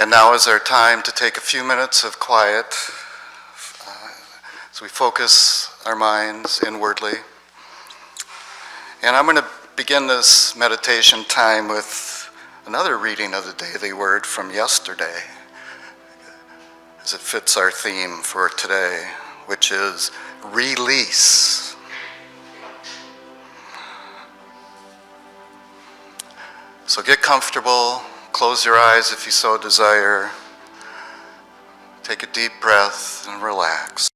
And now is our time to take a few minutes of quiet as we focus our minds inwardly. And I'm going to begin this meditation time with another reading of the daily word from yesterday, as it fits our theme for today, which is release. So get comfortable. Close your eyes if you so desire. Take a deep breath and relax.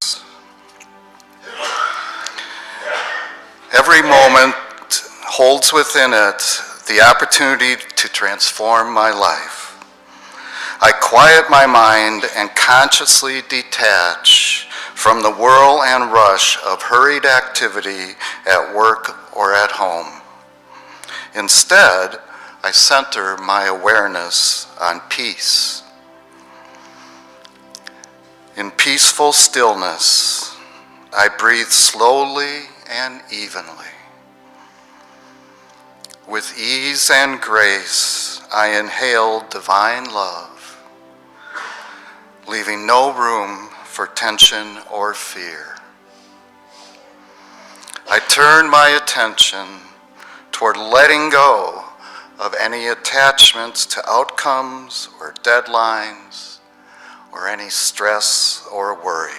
Every moment holds within it the opportunity to transform my life. I quiet my mind and consciously detach from the whirl and rush of hurried activity at work or at home. Instead, I center my awareness on peace. In peaceful stillness, I breathe slowly and evenly. With ease and grace, I inhale divine love, leaving no room for tension or fear. I turn my attention toward letting go of any attachments to outcomes or deadlines or any stress or worry.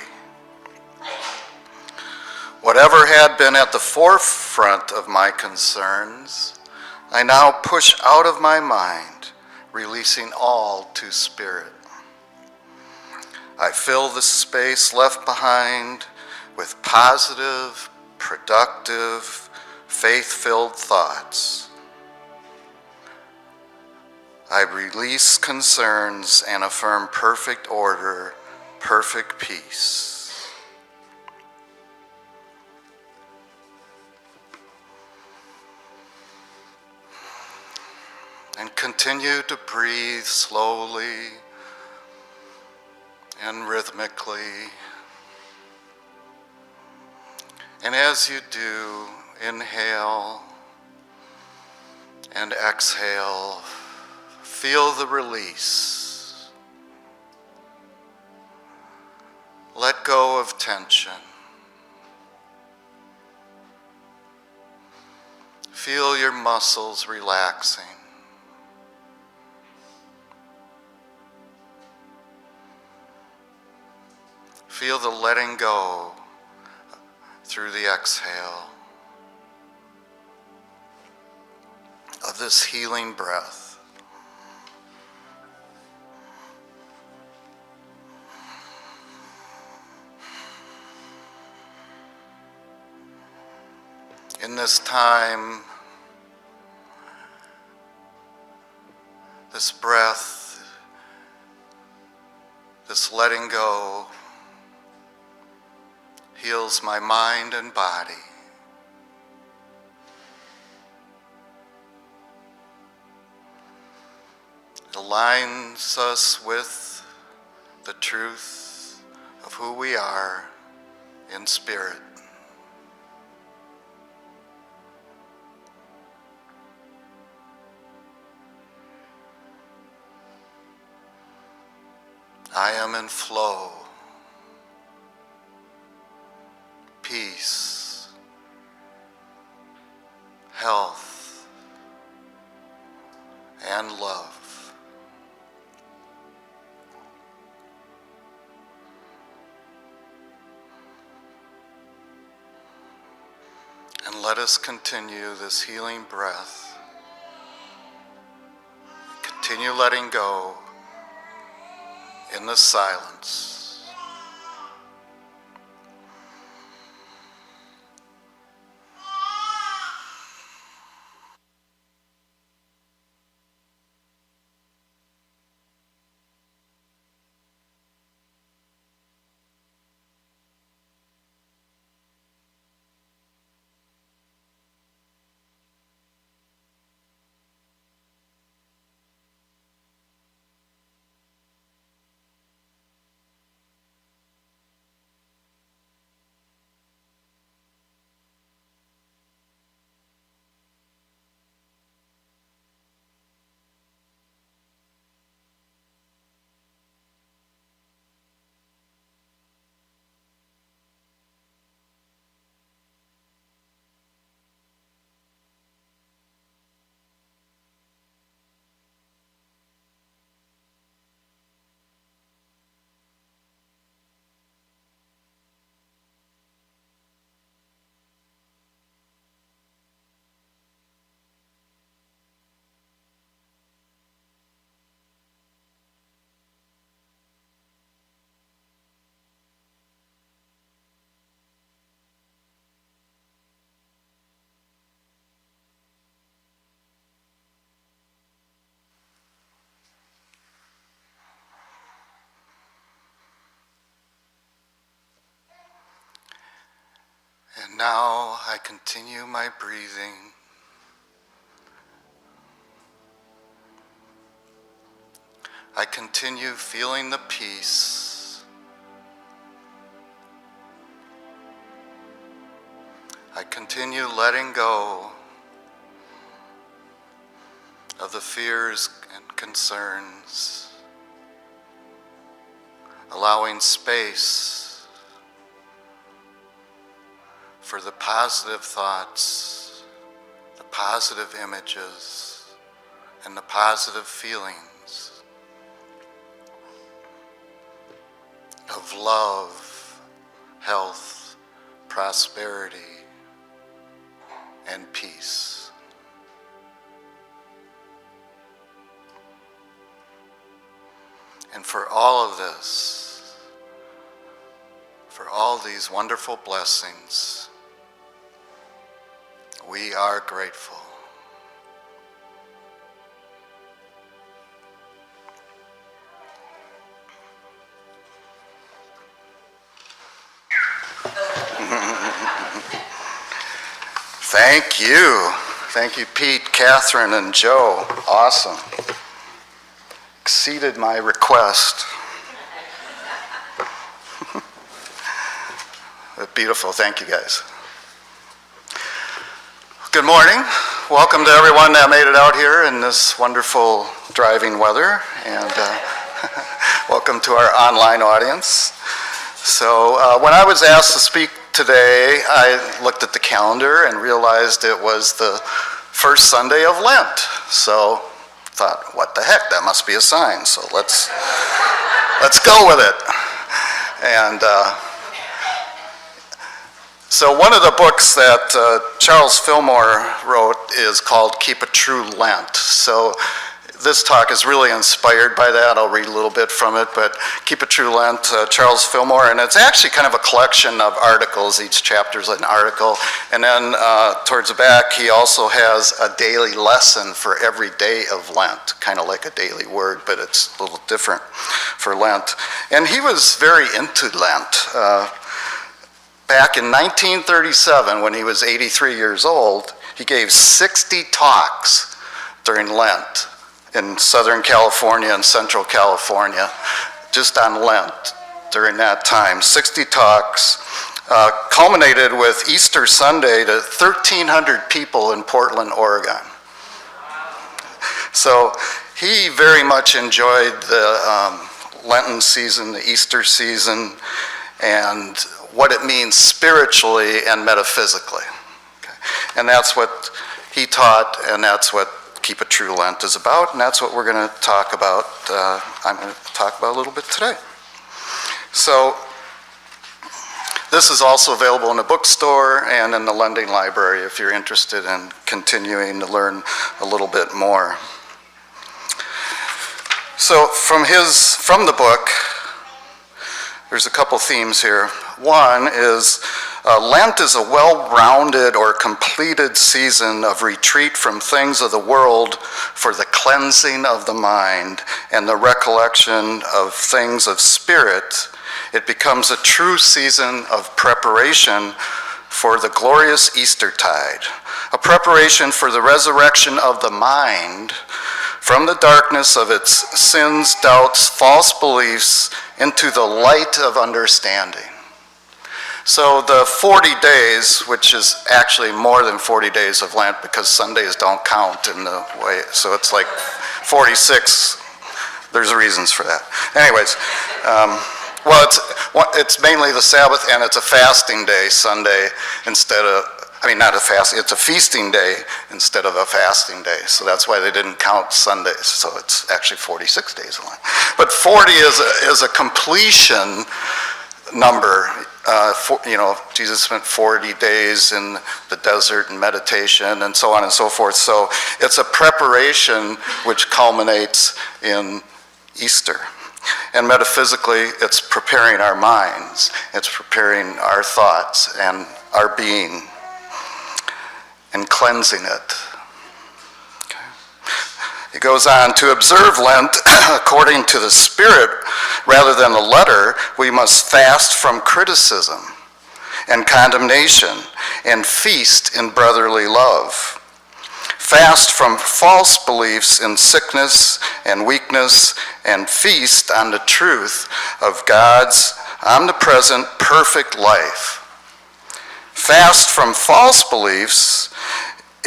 Whatever had been at the forefront of my concerns, I now push out of my mind, releasing all to spirit. I fill the space left behind with positive, productive, faith-filled thoughts. I release concerns and affirm perfect order, perfect peace. And continue to breathe slowly and rhythmically. And as you do, inhale and exhale. Feel the release. Let go of tension. Feel your muscles relaxing. Feel the letting go through the exhale of this healing breath. In this time, this breath, this letting go, heals my mind and body. It aligns us with the truth of who we are in spirit. I am in flow, peace, health, and love. And let us continue this healing breath. Continue letting go in the silence. Now I continue my breathing. I continue feeling the peace. I continue letting go of the fears and concerns, allowing space for the positive thoughts, the positive images, and the positive feelings of love, health, prosperity, and peace. And for all of this, for all these wonderful blessings, we are grateful. Thank you. Thank you, Pete, Catherine, and Joe. Awesome. Exceeded my request. Beautiful. Thank you, guys. Good morning. Welcome to everyone that made it out here in this wonderful driving weather, and welcome to our online audience. So when I was asked to speak today, I looked at the calendar and realized it was the first Sunday of Lent. So thought, what the heck, that must be a sign. So let's go with it. And so one of the books that Charles Fillmore wrote is called Keep a True Lent. So this talk is really inspired by that. I'll read a little bit from it, but Keep a True Lent, Charles Fillmore, and it's actually kind of a collection of articles. Each chapter is an article, and then towards the back he also has a daily lesson for every day of Lent, kind of like a daily word, but it's a little different for Lent. And he was very into Lent. Back in 1937, when he was 83 years old, he gave 60 talks during Lent in Southern California and Central California, just on Lent during that time. 60 talks, culminated with Easter Sunday to 1,300 people in Portland, Oregon. So he very much enjoyed the Lenten season, the Easter season, and what it means spiritually and metaphysically. Okay. And that's what he taught, and that's what Keep a True Lent is about, and that's what we're going to talk about. I'm going to talk about a little bit today. So this is also available in the bookstore and in the lending library if you're interested in continuing to learn a little bit more. So from the book, there's a couple themes here. One is Lent is a well-rounded or completed season of retreat from things of the world for the cleansing of the mind and the recollection of things of spirit. It becomes a true season of preparation for the glorious Eastertide, a preparation for the resurrection of the mind from the darkness of its sins, doubts, false beliefs, into the light of understanding. So the 40 days, which is actually more than 40 days of Lent because Sundays don't count in the way, so it's like 46. There's reasons for that. Anyways, it's mainly the Sabbath, and it's a fasting day, Sunday, not a fast, it's a feasting day instead of a fasting day. So that's why they didn't count Sundays. So it's actually 46 days of Lent. But 40 is a completion number. Jesus spent 40 days in the desert and meditation and so on and so forth. So it's a preparation which culminates in Easter. And metaphysically, it's preparing our minds. It's preparing our thoughts and our being and cleansing it. Okay. It goes on, to observe Lent according to the Spirit rather than the letter, we must fast from criticism and condemnation and feast in brotherly love. Fast from false beliefs in sickness and weakness, and feast on the truth of God's omnipresent, perfect life. Fast from false beliefs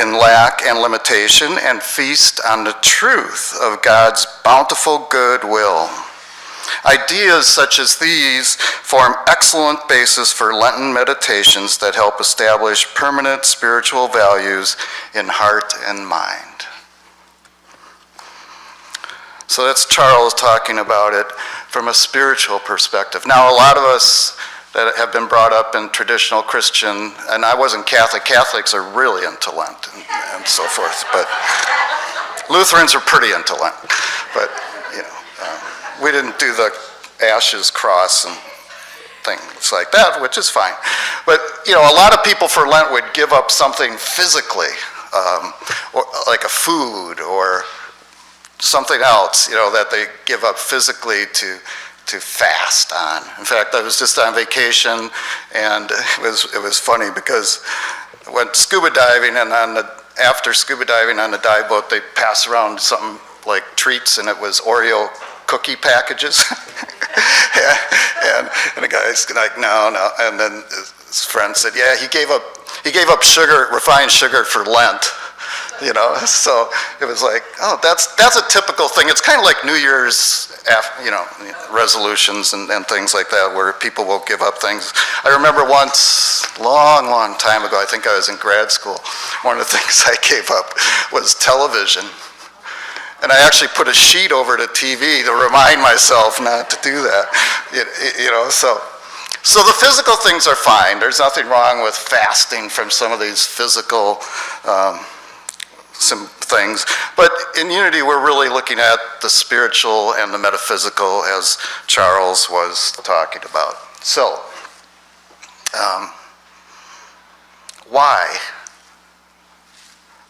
in lack and limitation, and feast on the truth of God's bountiful goodwill. Ideas such as these form excellent basis for Lenten meditations that help establish permanent spiritual values in heart and mind. So that's Charles talking about it from a spiritual perspective. Now, a lot of us that have been brought up in traditional Christian, and I wasn't Catholic, Catholics are really into Lent and so forth, but Lutherans are pretty into Lent, but we didn't do the ashes cross and things like that, which is fine. But, a lot of people for Lent would give up something physically, or like a food or something else, that they give up physically to fast on. In fact, I was just on vacation, and it was funny because I went scuba diving, and after scuba diving on the dive boat, they pass around something like treats, and it was Oreo cookie packages. and the guy's like, no. And then his friend said, yeah, he gave up sugar, refined sugar for Lent. So it was like, oh, that's a typical thing. It's kind of like New Year's, resolutions and things like that, where people will give up things. I remember once, long time ago, I think I was in grad school, one of the things I gave up was television. And I actually put a sheet over the TV to remind myself not to do that. So the physical things are fine. There's nothing wrong with fasting from some of these physical some things. But in Unity, we're really looking at the spiritual and the metaphysical, as Charles was talking about. So, why?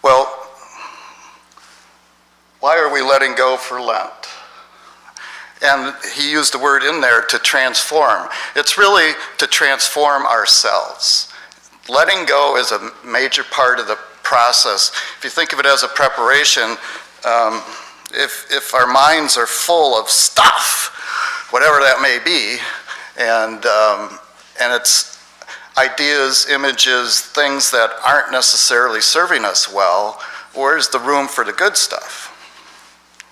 Well, why are we letting go for Lent? And he used the word in there, to transform. It's really to transform ourselves. Letting go is a major part of the process. If you think of it as a preparation, if our minds are full of stuff, whatever that may be, and it's ideas, images, things that aren't necessarily serving us well, where's the room for the good stuff?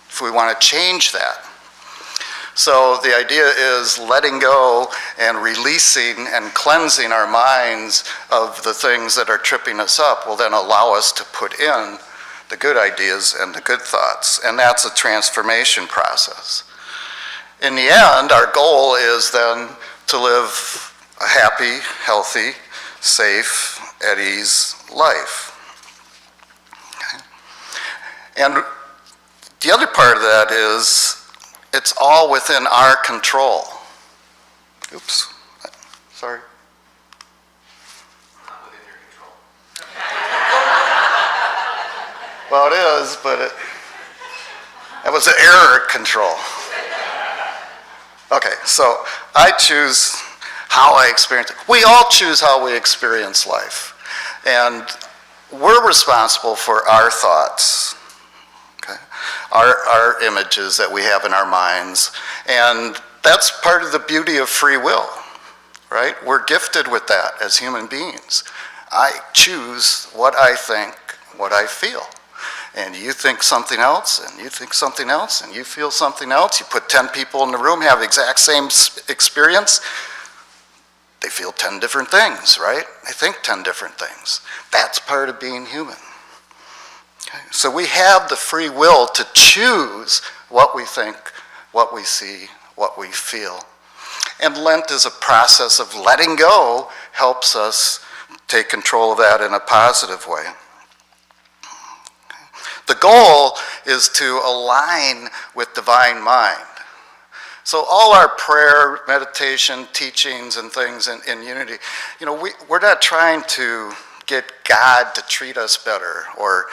If we want to change that. So the idea is letting go and releasing and cleansing our minds of the things that are tripping us up will then allow us to put in the good ideas and the good thoughts. And that's a transformation process. In the end, our goal is then to live a happy, healthy, safe, at ease life. Okay. And the other part of that is it's all within our control. Oops, sorry. Not within your control. Well, it is, but it was an error control. Okay, so I choose how I experience it. We all choose how we experience life. And we're responsible for our thoughts. Our images that we have in our minds. And that's part of the beauty of free will, right? We're gifted with that as human beings. I choose what I think, what I feel. And you think something else, and you think something else, and you feel something else. You put 10 people in the room, have the exact same experience. They feel 10 different things, right? They think 10 different things. That's part of being human. Okay. So we have the free will to choose what we think, what we see, what we feel. And Lent is a process of letting go, helps us take control of that in a positive way. The goal is to align with divine mind. So all our prayer, meditation, teachings, and things in Unity, we're not trying to get God to treat us better or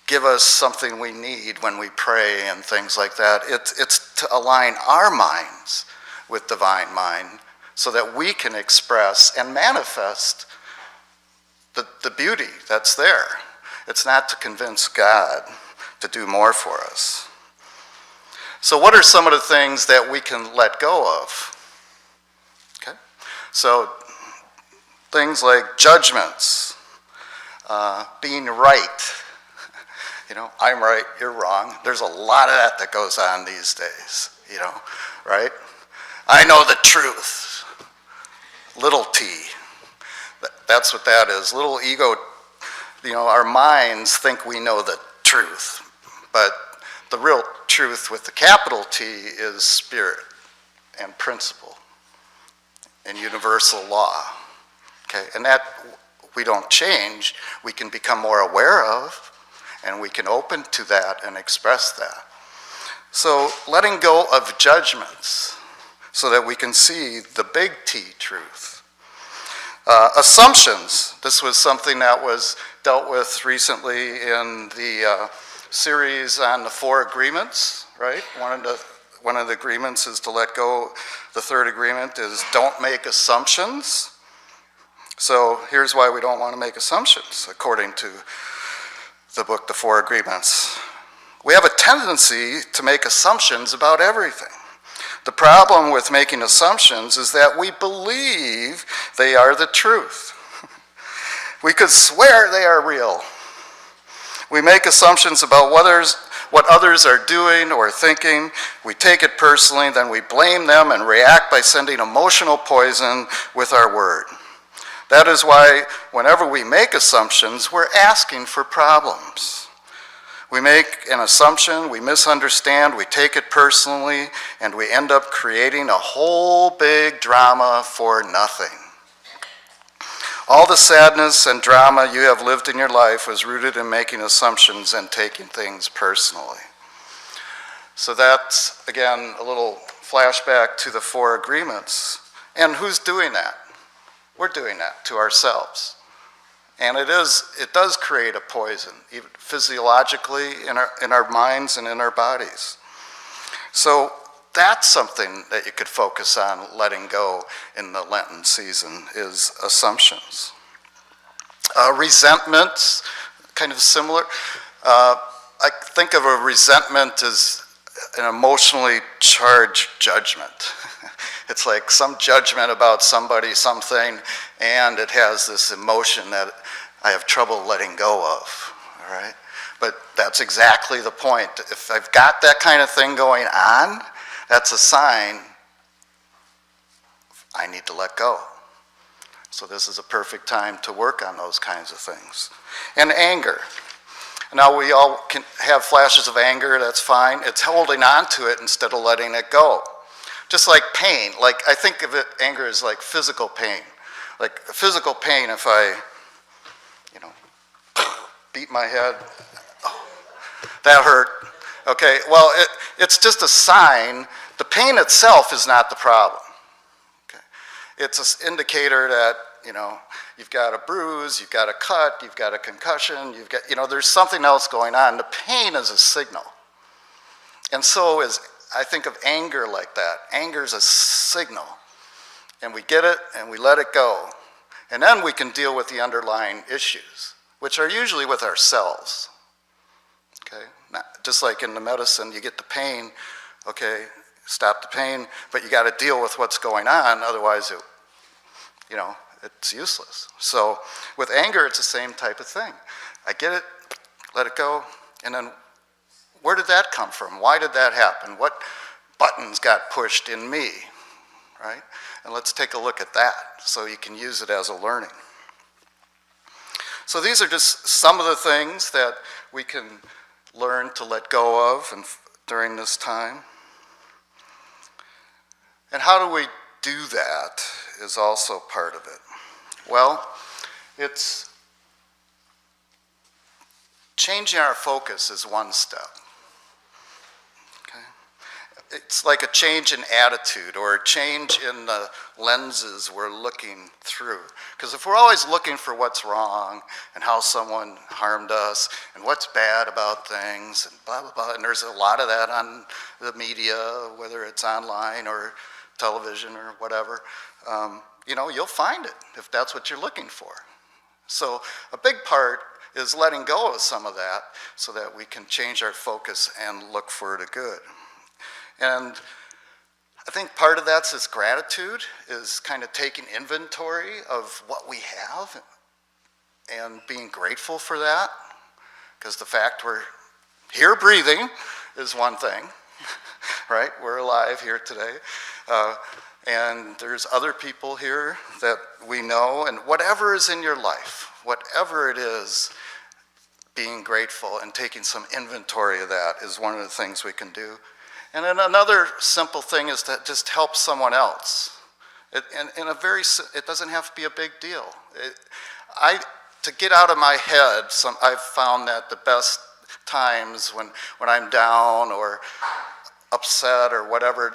give us something we need when we pray and things like that. It's to align our minds with divine mind so that we can express and manifest the beauty that's there. It's not to convince God to do more for us. So what are some of the things that we can let go of? Okay, so things like judgments, being right. I'm right, you're wrong. There's a lot of that goes on these days, right? I know the truth. Little t. That's what that is. Little ego, our minds think we know the truth, but the real truth with the capital T is spirit and principle and universal law. Okay, and that we don't change, we can become more aware of, and we can open to that and express that. So letting go of judgments so that we can see the big T truth. Assumptions. This was something that was dealt with recently in the series on the 4 agreements, right? One of the agreements is to let go. The third agreement is don't make assumptions. So here's why we don't want to make assumptions, according to the book, The 4 Agreements. We have a tendency to make assumptions about everything. The problem with making assumptions is that we believe they are the truth. We could swear they are real. We make assumptions about what others are doing or thinking. We take it personally, then we blame them and react by sending emotional poison with our word. That is why whenever we make assumptions, we're asking for problems. We make an assumption, we misunderstand, we take it personally, and we end up creating a whole big drama for nothing. All the sadness and drama you have lived in your life was rooted in making assumptions and taking things personally. So that's, again, a little flashback to the 4 agreements. And who's doing that? We're doing that to ourselves. And it does create a poison, even physiologically in our minds and in our bodies. So that's something that you could focus on letting go in the Lenten season, is assumptions. Resentments, kind of similar. I think of a resentment as an emotionally charged judgment. It's like some judgment about somebody, something, and it has this emotion that I have trouble letting go of, all right? But that's exactly the point. If I've got that kind of thing going on, that's a sign I need to let go. So this is a perfect time to work on those kinds of things. And anger. Now we all can have flashes of anger, that's fine. It's holding on to it instead of letting it go. Just like pain, like I think of it, anger is like physical pain. Like physical pain if I, beat my head, that hurt. Okay, well, it's just a sign. The pain itself is not the problem. Okay, it's an indicator that, you've got a bruise, you've got a cut, you've got a concussion, you've got, there's something else going on. The pain is a signal. And so I think of anger like that. Anger is a signal. And we get it and we let it go. And then we can deal with the underlying issues, which are usually with ourselves. Okay? Just like in the medicine, you get the pain, okay, stop the pain, but you got to deal with what's going on, otherwise it's useless. So with anger, it's the same type of thing. I get it, let it go, and then where did that come from? Why did that happen? What buttons got pushed in me, right? And let's take a look at that so you can use it as a learning. So these are just some of the things that we can learn to let go of during this time. And how do we do that is also part of it. Well, it's changing our focus is one step. Okay? It's like a change in attitude or a change in the lenses we're looking through. Because if we're always looking for what's wrong and how someone harmed us and what's bad about things and blah, blah, blah, and there's a lot of that on the media, whether it's online or television or whatever, you'll find it if that's what you're looking for. So a big part is letting go of some of that so that we can change our focus and look for the good. And I think part of that's this gratitude, is kind of taking inventory of what we have and being grateful for that, because the fact we're here breathing is one thing, right? We're alive here today. And there's other people here that we know, and whatever is in your life, whatever it is, being grateful and taking some inventory of that is one of the things we can do. And then another simple thing is to just help someone else. It doesn't have to be a big deal. To get out of my head, I've found that the best times when I'm down or upset or whatever,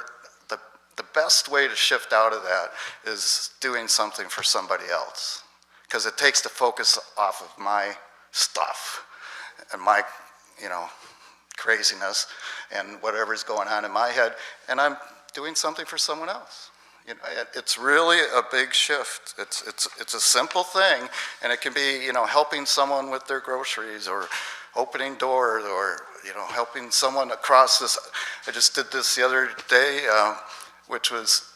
the best way to shift out of that is doing something for somebody else. Because it takes the focus off of my stuff and my, craziness and whatever's going on in my head, and I'm doing something for someone else. It's really a big shift. It's a simple thing, and it can be, helping someone with their groceries, or opening doors, or helping someone across this. I just did this the other day, which was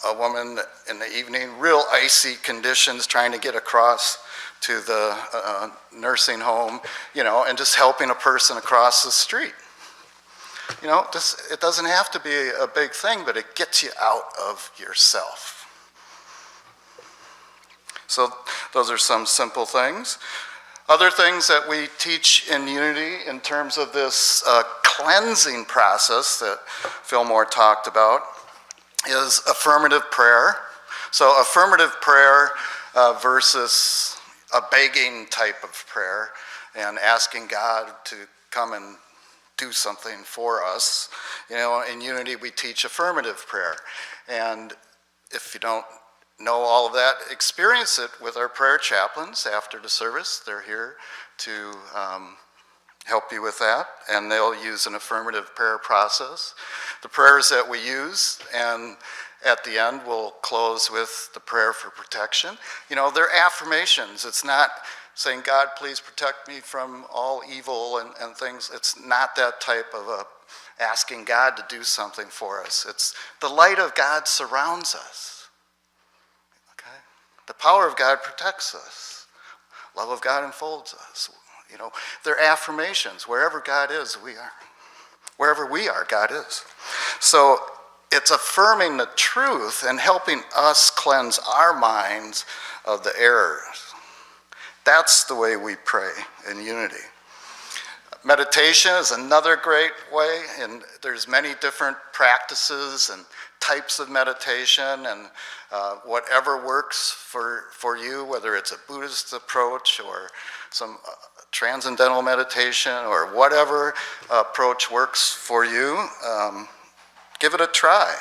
a woman in the evening, real icy conditions, trying to get across to the nursing home, and just helping a person across the street. It doesn't have to be a big thing, but it gets you out of yourself. So those are some simple things. Other things that we teach in Unity in terms of this cleansing process that Fillmore talked about is affirmative prayer. So affirmative prayer versus a begging type of prayer and asking God to come and do something for us. In Unity we teach affirmative prayer. And if you don't know all of that, experience it with our prayer chaplains after the service. They're here to help you with that, and they'll use an affirmative prayer process. The prayers that we use, and at the end we'll close with the prayer for protection. They're affirmations. It's not saying, God, please protect me from all evil and things. It's not that type of asking God to do something for us. It's the light of God surrounds us. Okay? The power of God protects us. Love of God enfolds us. They're affirmations. Wherever God is, we are. Wherever we are, God is. So it's affirming the truth and helping us cleanse our minds of the errors. That's the way we pray in Unity. Meditation is another great way, and there's many different practices and types of meditation, and whatever works for you, whether it's a Buddhist approach or some transcendental meditation or whatever approach works for you, give it a try.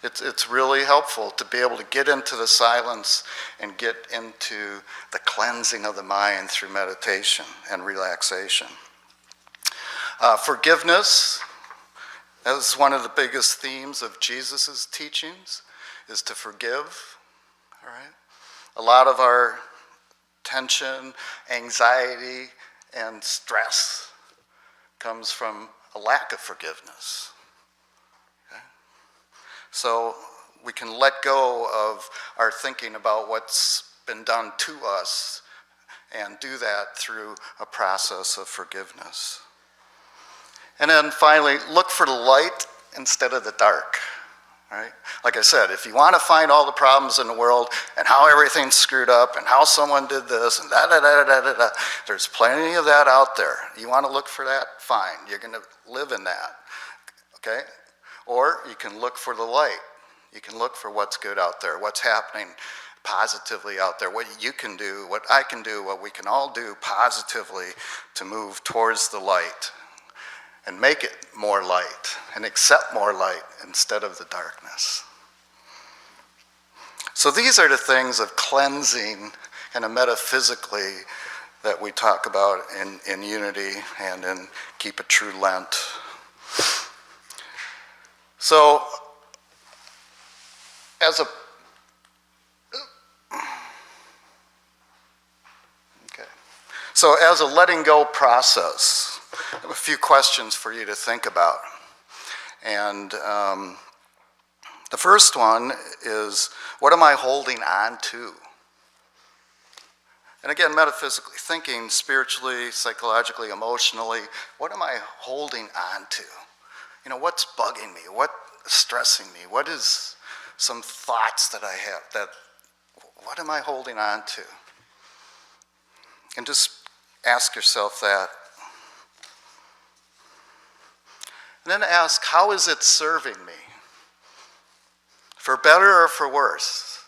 It's really helpful to be able to get into the silence and get into the cleansing of the mind through meditation and relaxation. Forgiveness, that is one of the biggest themes of Jesus' teachings, is to forgive. All right? A lot of our tension, anxiety, and stress comes from a lack of forgiveness. Okay? So we can let go of our thinking about what's been done to us and do that through a process of forgiveness. And then finally, look for the light instead of the dark. Right? Like I said, if you want to find all the problems in the world and how everything's screwed up and how someone did this and da-da-da-da-da-da, there's plenty of that out there. You want to look for that? Fine. You're going to live in that. Okay? Or you can look for the light. You can look for what's good out there, what's happening positively out there, what you can do, what I can do, what we can all do positively to move towards the light and make it more light and accept more light instead of the darkness. So these are the things of cleansing kind of metaphysically that we talk about in Unity and in Keep a True Lent. So So as a letting go process, I have a few questions for you to think about. And the first one is, what am I holding on to? And again, metaphysically thinking, spiritually, psychologically, emotionally, what am I holding on to? You know, what's bugging me? What's stressing me? What is some thoughts that I have what am I holding on to? And just ask yourself that. And then ask, how is it serving me? For better or for worse?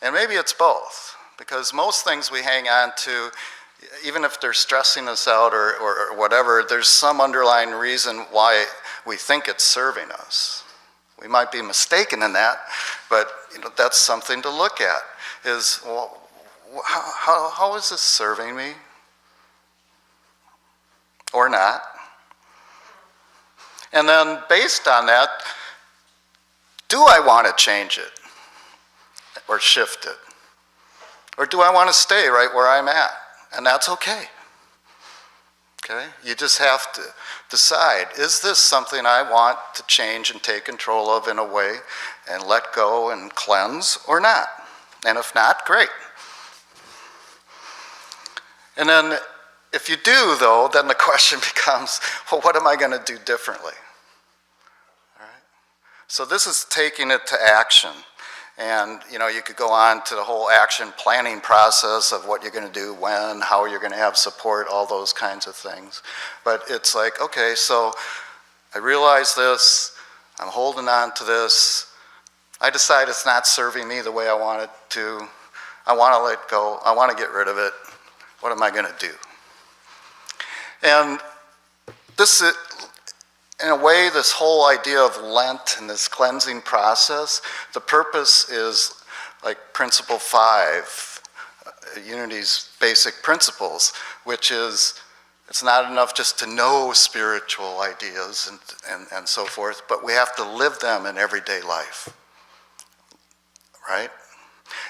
And maybe it's both, because most things we hang on to, even if they're stressing us out or whatever, there's some underlying reason why we think it's serving us. We might be mistaken in that, but that's something to look at, is, well, how is this serving me? Or not? And then based on that, do I want to change it or shift it? Or do I want to stay right where I'm at? And that's okay. Okay? You just have to decide, is this something I want to change and take control of in a way and let go and cleanse or not? And if not, great. And then if you do, though, then the question becomes, well, what am I going to do differently? All right? So this is taking it to action. And, you could go on to the whole action planning process of what you're going to do, when, how you're going to have support, all those kinds of things. But it's like, okay, so I realize this, I'm holding on to this, I decide it's not serving me the way I want it to, I want to let go, I want to get rid of it, what am I going to do? And this, in a way, this whole idea of Lent and this cleansing process, the purpose is like Principle 5, Unity's basic principles, which is, it's not enough just to know spiritual ideas and so forth, but we have to live them in everyday life, right?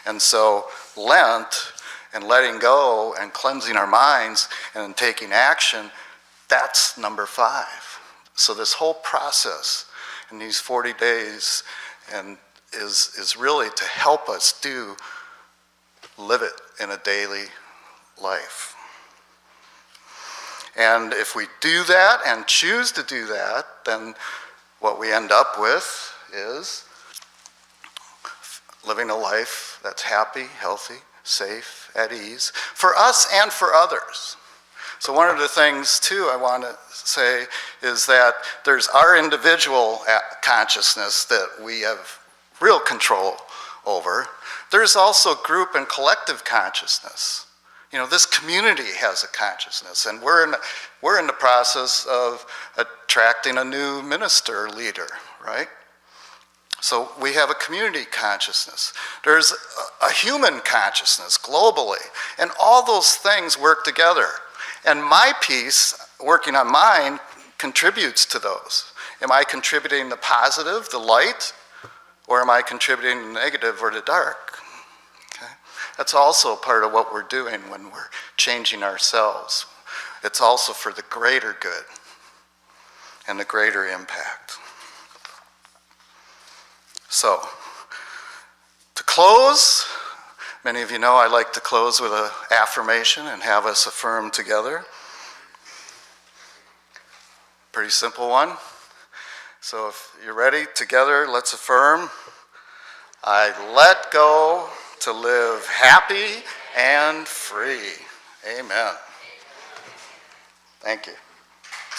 And so Lent and letting go and cleansing our minds and taking action, that's number 5. So this whole process in these 40 days is really to help us live it in a daily life. And if we do that and choose to do that, then what we end up with is living a life that's happy, healthy, safe, at ease, for us and for others. So one of the things, too, I want to say is that there's our individual consciousness that we have real control over. There's also group and collective consciousness. This community has a consciousness, and we're in the process of attracting a new minister leader, right? So we have a community consciousness. There's a human consciousness globally, and all those things work together. And my piece, working on mine, contributes to those. Am I contributing the positive, the light, or am I contributing the negative or the dark? Okay? That's also part of what we're doing when we're changing ourselves. It's also for the greater good and the greater impact. So, to close, many of you know I like to close with an affirmation and have us affirm together. Pretty simple one. So if you're ready, together, let's affirm. I let go to live happy and free. Amen. Thank you.